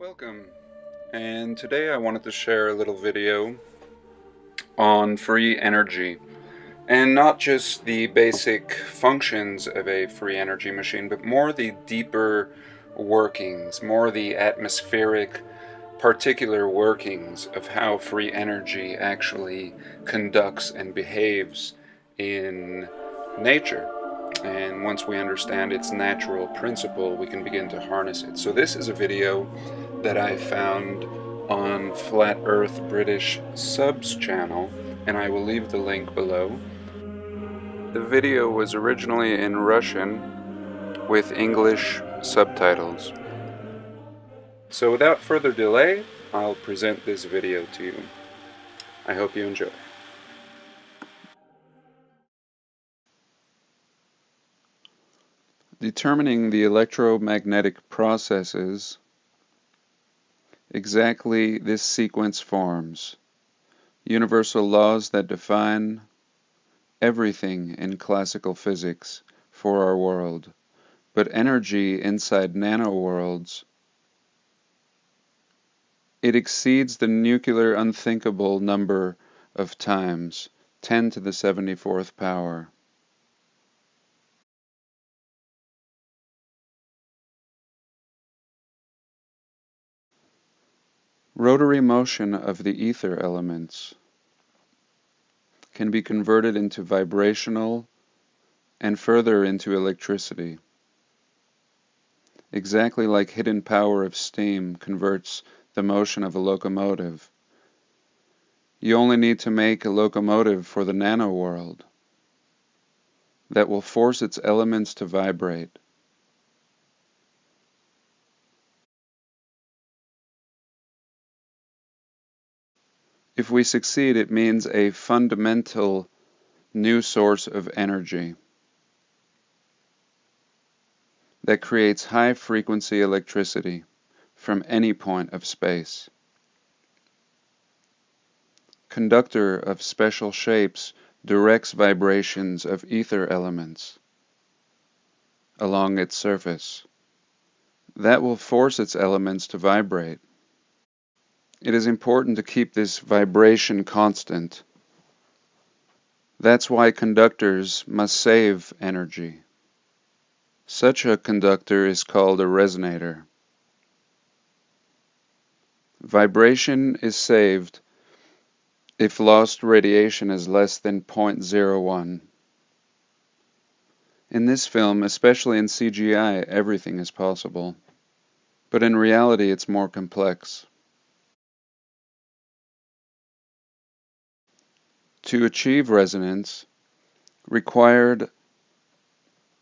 Welcome, and today I wanted to share a little video on free energy, and not just the basic functions of a free energy machine, but more the deeper workings, more the atmospheric, particular workings of how free energy actually conducts and behaves in nature. And once we understand its natural principle, we can begin to harness it. So this is a video that I found on Flat Earth British Subs channel, and I will leave the link below. The video was originally in Russian with English subtitles. So without further delay, I'll present this video to you. I hope you enjoy. Determining the electromagnetic processes, exactly this sequence forms universal laws that define everything in classical physics for our world, but energy inside nanoworlds, it exceeds the nuclear unthinkable number of times, 10 to the 74th power. Rotary motion of the ether elements can be converted into vibrational and further into electricity. Exactly like hidden power of steam converts the motion of a locomotive. You only need to make a locomotive for the nanoworld that will force its elements to vibrate. If we succeed, it means a fundamental new source of energy that creates high-frequency electricity from any point of space. Conductor of special shapes directs vibrations of ether elements along its surface. That will force its elements to vibrate. It is important to keep this vibration constant. That's why conductors must save energy. Such a conductor is called a resonator. Vibration is saved if lost radiation is less than 0.01. In this film, especially in CGI, everything is possible. But in reality, it's more complex. To achieve resonance required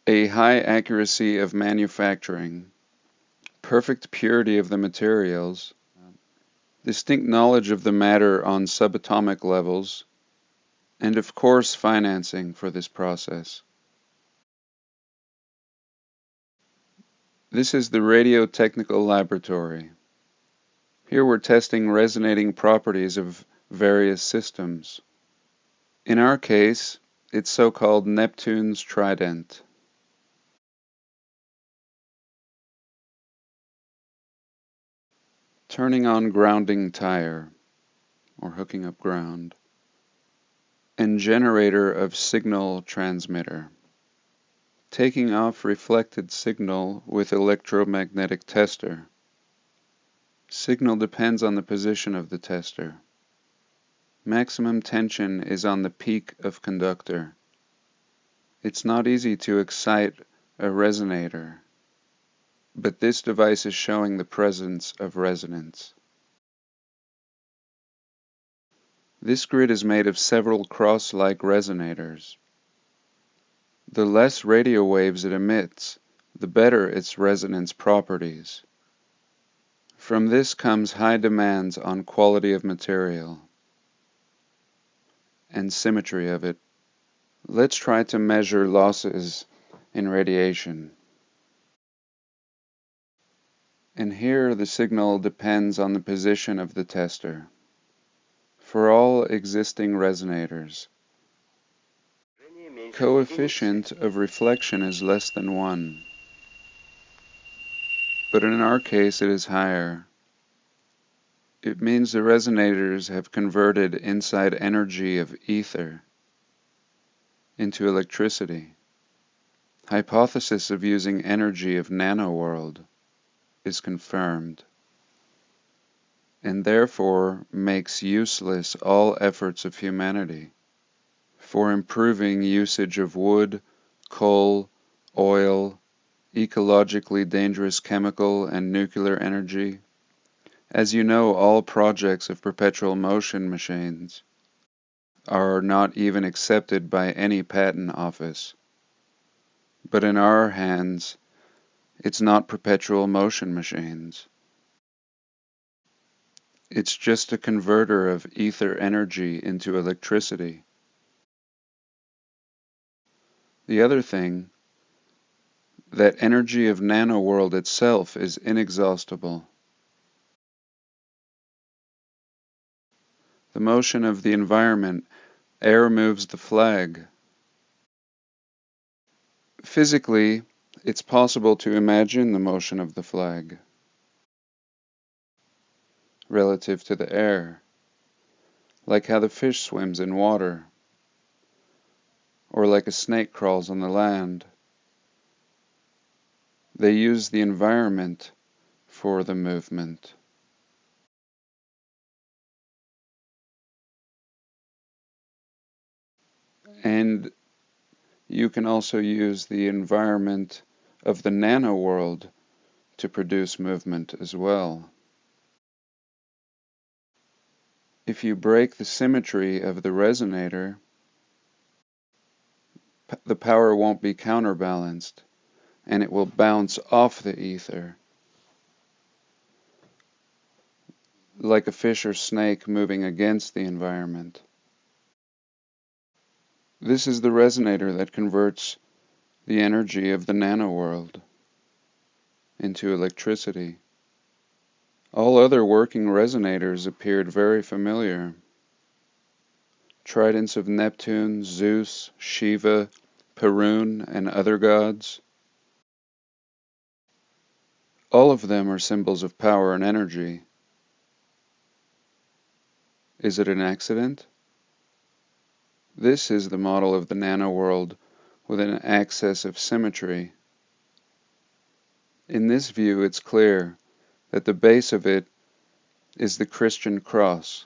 a high accuracy of manufacturing, perfect purity of the materials, distinct knowledge of the matter on subatomic levels, and of course financing for this process. This is the Radiotechnical Laboratory. Here we're testing resonating properties of various systems. In our case, it's so-called Neptune's trident. Turning on grounding tire, or hooking up ground, and generator of signal transmitter. Taking off reflected signal with electromagnetic tester. Signal depends on the position of the tester. Maximum tension is on the peak of conductor. It's not easy to excite a resonator, but this device is showing the presence of resonance. This grid is made of several cross-like resonators. The less radio waves it emits, the better its resonance properties. From this comes high demands on quality of material and symmetry of it. Let's try to measure losses in radiation. And here the signal depends on the position of the tester. For all existing resonators, coefficient of reflection is less than 1, but in our case it is higher. It means the resonators have converted inside energy of ether into electricity. Hypothesis of using energy of nanoworld is confirmed, and therefore makes useless all efforts of humanity for improving usage of wood, coal, oil, ecologically dangerous chemical and nuclear energy. As you know, all projects of perpetual motion machines are not even accepted by any patent office. But in our hands, it's not perpetual motion machines. It's just a converter of ether energy into electricity. The other thing, that energy of nanoworld itself is inexhaustible. The motion of the environment, air moves the flag. Physically, it's possible to imagine the motion of the flag relative to the air, like how the fish swims in water, or like a snake crawls on the land. They use the environment for the movement. And you can also use the environment of the nanoworld to produce movement as well. If you break the symmetry of the resonator, the power won't be counterbalanced, and it will bounce off the ether, like a fish or snake moving against the environment. This is the resonator that converts the energy of the nanoworld into electricity. All other working resonators appeared very familiar. Tridents of Neptune, Zeus, Shiva, Perun, and other gods. All of them are symbols of power and energy. Is it an accident? This is the model of the nanoworld with an excess of symmetry. In this view, it's clear that the base of it is the Christian cross.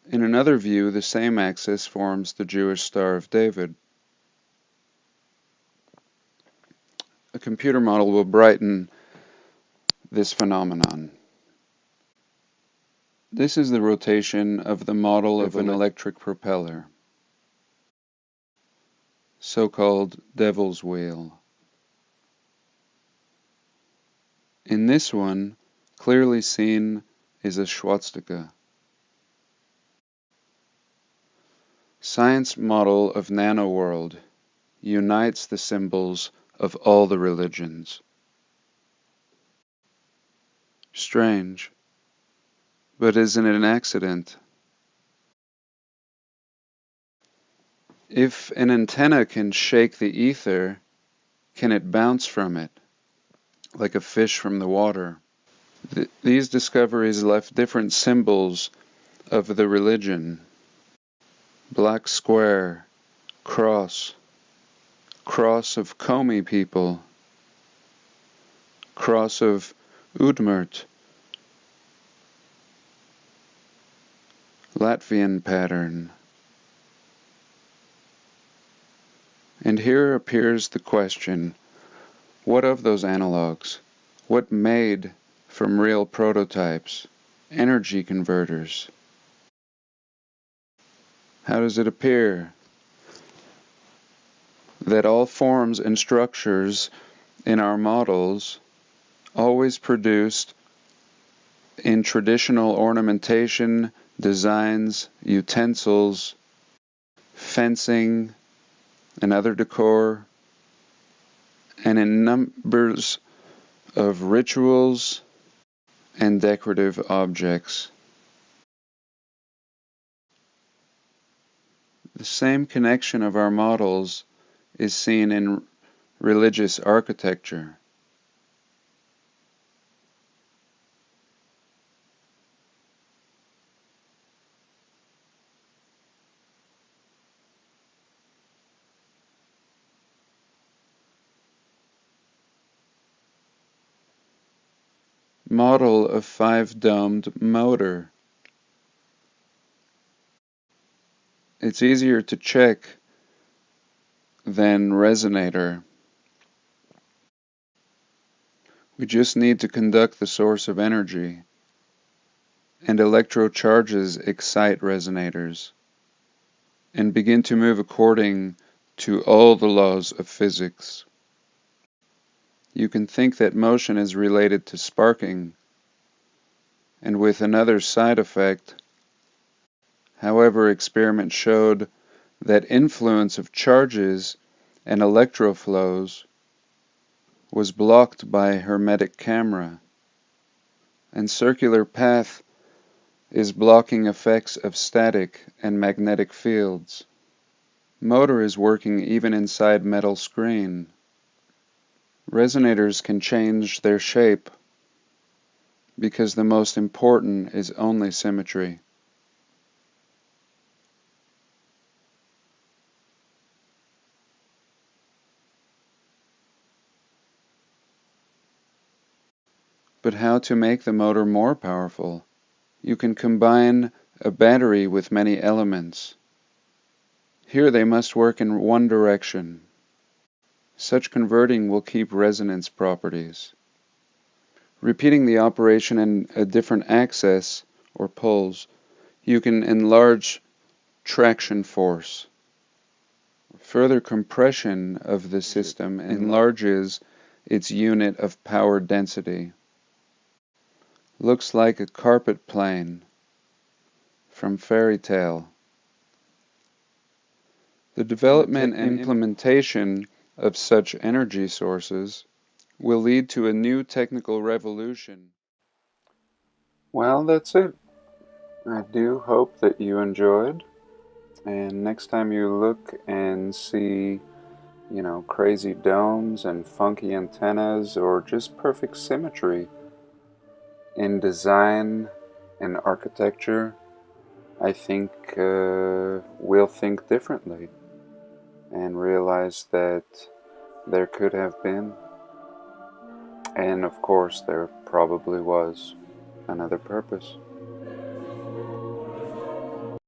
In another view, the same axis forms the Jewish Star of David. A computer model will brighten this phenomenon. This is the rotation of the model of an electric propeller, so-called Devil's Wheel. In this one, clearly seen is a swastika. Science model of nanoworld unites the symbols of all the religions. Strange, but isn't it an accident? If an antenna can shake the ether, can it bounce from it, like a fish from the water? These discoveries left different symbols of the religion. Black square, cross, cross of Komi people, cross of Udmurt, Latvian pattern. And here appears the question, what of those analogs? What made from real prototypes, energy converters? How does it appear that all forms and structures in our models always produced in traditional ornamentation, designs, utensils, fencing, and other decor, and in numbers of rituals and decorative objects? The same connection of our models is seen in religious architecture. model of 5-domed motor. It's easier to check than resonator. We just need to conduct the source of energy, and electrocharges excite resonators, and begin to move according to all the laws of physics. You can think that motion is related to sparking, and with another side effect. However, experiments showed that influence of charges and electroflows was blocked by hermetic camera, and circular path is blocking effects of static and magnetic fields. Motor is working even inside metal screen. Resonators can change their shape because the most important is only symmetry. But how to make the motor more powerful? You can combine a battery with many elements. Here they must work in one direction. Such converting will keep resonance properties. Repeating the operation in a different axis or poles, you can enlarge traction force. Further compression of the system enlarges its unit of power density. Looks like a carpet plane from fairy tale. The development and implementation of such energy sources will lead to a new technical revolution. Well, that's it. I do hope that you enjoyed. And next time you look and see, crazy domes and funky antennas or just perfect symmetry in design and architecture, I think we'll think differently and realize that there could have been, and of course there probably was, another purpose.